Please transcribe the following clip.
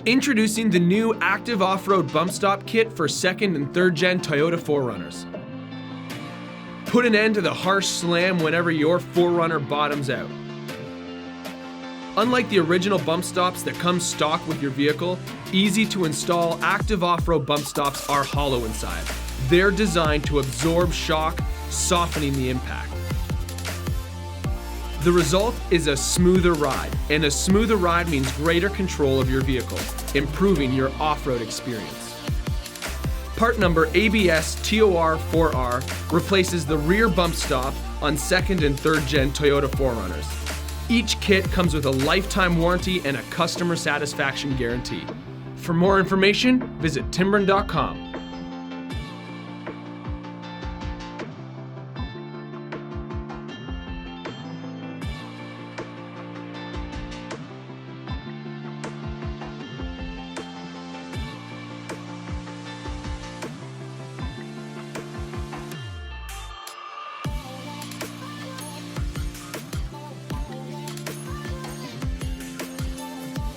Introducing the new Active Off-Road Bumpstop kit for 2nd and 3rd gen Toyota 4Runners. Put an end to the harsh slam whenever your 4Runner bottoms out. Unlike the original bump stops that come stock with your vehicle, easy to install Active Off-Road bump stops are hollow inside. They're designed to absorb shock, softening the impact. The result is a smoother ride, and a smoother ride means greater control of your vehicle, improving your off-road experience. Part number ABSTOR4R replaces the rear bump stop on 2nd and 3rd gen Toyota 4Runners. Each kit comes with a lifetime warranty and a customer satisfaction guarantee. For more information, visit Timbren.com.